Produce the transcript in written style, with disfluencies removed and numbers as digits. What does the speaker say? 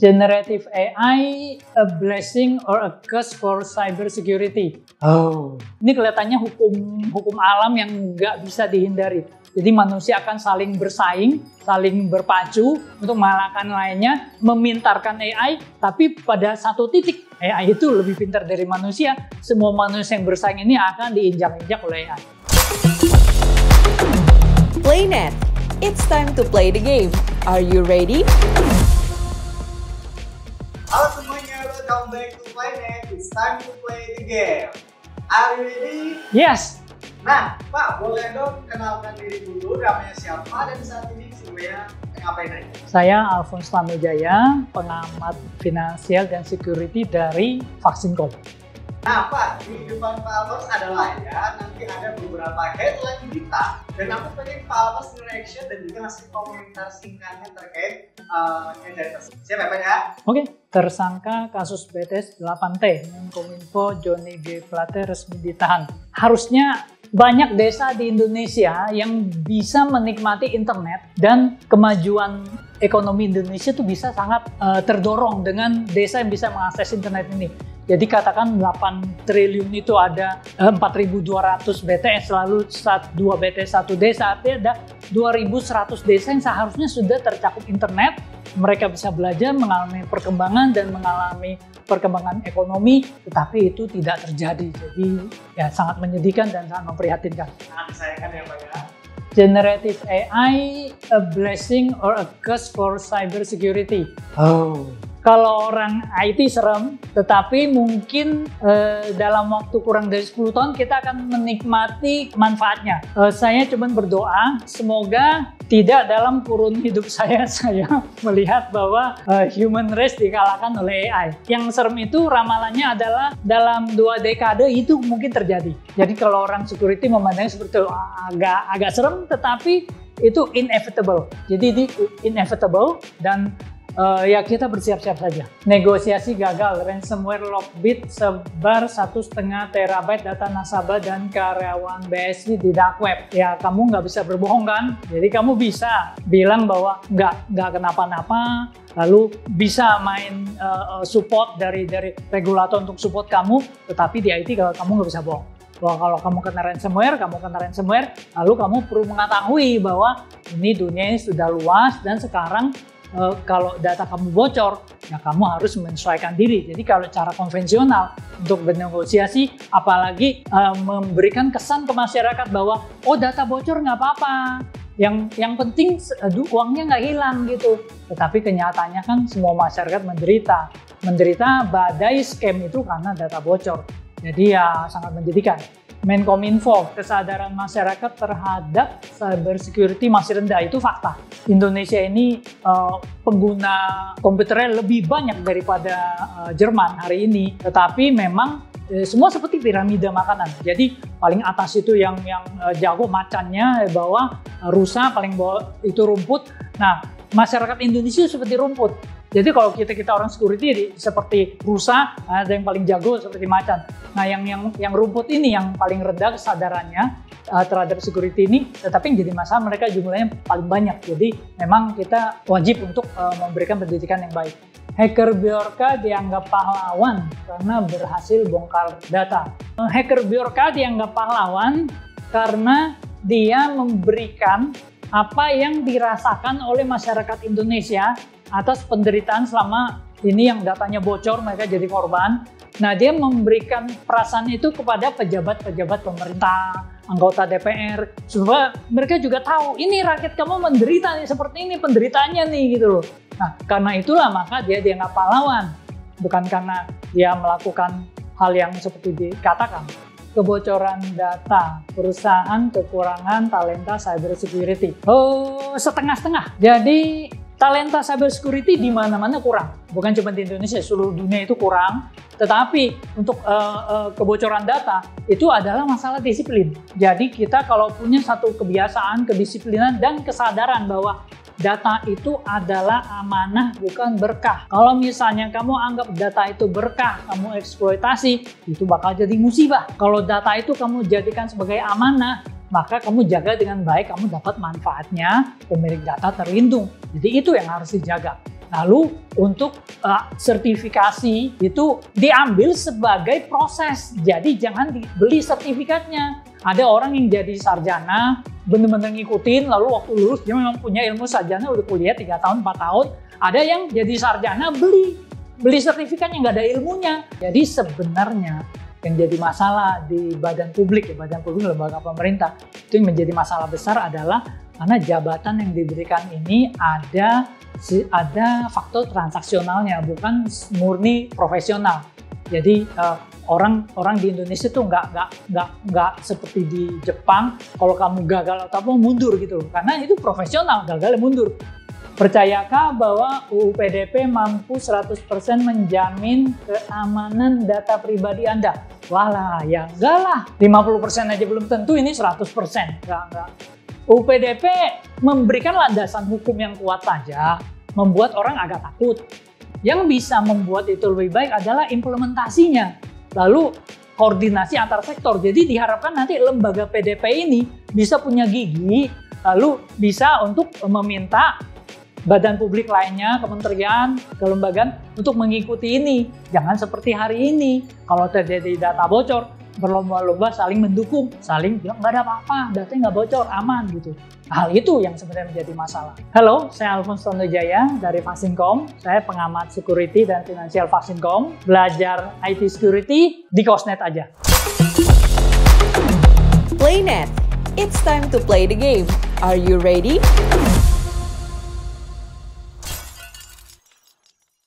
Generative AI, a blessing or a curse for cybersecurity. Oh, ini kelihatannya hukum alam yang nggak bisa dihindari. Jadi manusia akan saling bersaing, saling berpacu untuk mengalahkan lainnya, memintarkan AI, tapi pada satu titik AI itu lebih pintar dari manusia. Semua manusia yang bersaing ini akan diinjak-injak oleh AI. PlayNet, it's time to play the game. Are you ready? Halo semuanya, welcome back to PlayNet. It's time to play the game. Are you ready? Yes. Nah, Pak, boleh dong kenalkan diri dulu, namanya siapa dan saat ini sebenarnya ngapain aja? Saya Alphonse Tamujaya, pengamat finansial dan security dari VaksinCom. Nah, Pak, di depan Pak Alphonse ada layar, nanti ada beberapa headline berita, dan aku pengen Pak Alphonse nge-reaction dan juga ngasih komentar singkatnya terkait headline tersebut. Siap ya, Pak ya? Oke, tersangka kasus BTS 8T, Menkominfo Johnny G. Plate resmi ditahan. Harusnya banyak desa di Indonesia yang bisa menikmati internet dan kemajuan ekonomi Indonesia itu bisa sangat terdorong dengan desa yang bisa mengakses internet ini. Jadi katakan 8 triliun itu ada 4.200 BTS, lalu 2 BTS 1 desa, artinya ada 2.100 desa yang seharusnya sudah tercakup internet. Mereka bisa belajar, mengalami perkembangan dan mengalami perkembangan ekonomi, tetapi itu tidak terjadi. Jadi ya sangat menyedihkan dan sangat memprihatinkan. Sangat disayangkan ya, Pak ya. Generative AI, a blessing or a curse for cybersecurity. Oh. Kalau orang IT serem, tetapi mungkin dalam waktu kurang dari 10 tahun kita akan menikmati manfaatnya. Saya cuma berdoa, semoga tidak dalam kurun hidup saya melihat bahwa human race dikalahkan oleh AI. Yang serem itu ramalannya adalah dalam 2 dekade itu mungkin terjadi. Jadi kalau orang security memandangnya seperti itu, agak serem, tetapi itu inevitable. Jadi ini inevitable dan ya kita bersiap-siap saja. Negosiasi gagal, ransomware Lockbit sebar 1,5 terabyte data nasabah dan karyawan BSI di dark web. Ya kamu nggak bisa berbohong kan? Jadi kamu bisa bilang bahwa nggak kenapa-napa, lalu bisa main support dari regulator untuk support kamu, tetapi di IT kalau kamu nggak bisa bohong. Bahwa kalau kamu kena ransomware, lalu kamu perlu mengetahui bahwa ini dunia ini sudah luas dan sekarang kalau data kamu bocor, ya kamu harus menyesuaikan diri. Jadi kalau cara konvensional untuk bernegosiasi, apalagi memberikan kesan ke masyarakat bahwa oh data bocor nggak apa-apa, yang penting uangnya nggak hilang gitu. Tetapi kenyataannya kan semua masyarakat menderita badai scam itu karena data bocor. Jadi ya sangat menyedihkan. Menkominfo, kesadaran masyarakat terhadap cybersecurity masih rendah, itu fakta. Indonesia ini pengguna komputernya lebih banyak daripada Jerman hari ini, tetapi memang semua seperti piramida makanan. Jadi paling atas itu yang jago macannya, bawah rusa, paling bawah itu rumput. Nah, masyarakat Indonesia seperti rumput. Jadi kalau kita orang security seperti rusa, ada yang paling jago seperti macan. Nah, yang rumput ini yang paling rendah kesadarannya terhadap security ini, tetapi yang jadi masalah mereka jumlahnya paling banyak. Jadi memang kita wajib untuk memberikan pendidikan yang baik. Hacker Bjorka dianggap pahlawan karena berhasil bongkar data. Hacker Bjorka dianggap pahlawan karena dia memberikan apa yang dirasakan oleh masyarakat Indonesia atas penderitaan selama ini yang datanya bocor, mereka jadi korban. Nah, dia memberikan perasaan itu kepada pejabat-pejabat pemerintah, anggota DPR, supaya mereka juga tahu, ini rakyat kamu menderita nih, seperti ini penderitaannya nih gitu loh. Nah, karena itulah maka dia dianggap pahlawan, bukan karena dia melakukan hal yang seperti dikatakan. Kebocoran data, perusahaan kekurangan talenta cybersecurity. Oh, setengah-setengah. Jadi talenta cybersecurity di mana-mana kurang. Bukan cuma di Indonesia, seluruh dunia itu kurang. Tetapi untuk kebocoran data itu adalah masalah disiplin. Jadi kita kalau punya satu kebiasaan, kedisiplinan, dan kesadaran bahwa data itu adalah amanah bukan berkah. Kalau misalnya kamu anggap data itu berkah, kamu eksploitasi, itu bakal jadi musibah. Kalau data itu kamu jadikan sebagai amanah, maka kamu jaga dengan baik, kamu dapat manfaatnya, pemilik data terlindung. Jadi itu yang harus dijaga. Lalu untuk sertifikasi itu diambil sebagai proses. Jadi jangan dibeli sertifikatnya. Ada orang yang jadi sarjana, benar-benar ngikutin, lalu waktu lulus dia memang punya ilmu sarjana, udah kuliah 3 tahun, 4 tahun. Ada yang jadi sarjana beli sertifikatnya, nggak ada ilmunya. Jadi sebenarnya yang jadi masalah di badan publik lembaga pemerintah, itu yang menjadi masalah besar adalah karena jabatan yang diberikan ini ada faktor transaksionalnya, bukan murni profesional. Jadi orang di Indonesia tuh nggak seperti di Jepang, kalau kamu gagal atau apa mundur gitu loh, karena itu profesional, gagal mundur. Percayakah bahwa UU PDP mampu 100% menjamin keamanan data pribadi Anda? Walah, ya enggak lah. 50% aja belum tentu, ini 100%. Enggak. UU PDP memberikan landasan hukum yang kuat saja, membuat orang agak takut. Yang bisa membuat itu lebih baik adalah implementasinya. Lalu koordinasi antar sektor. Jadi diharapkan nanti lembaga PDP ini bisa punya gigi, lalu bisa untuk meminta badan publik lainnya, kementerian, kelembagaan untuk mengikuti ini. Jangan seperti hari ini, kalau terjadi data bocor, berlomba-lomba saling mendukung, saling bilang nggak ada apa-apa, datanya nggak bocor, aman gitu. Hal itu yang sebenarnya menjadi masalah. Halo, saya Alphonse Tondojaya dari Faksincom. Saya pengamat security dan finansial Faksincom. Belajar IT security di Kosnet aja. PlayNet, it's time to play the game. Are you ready?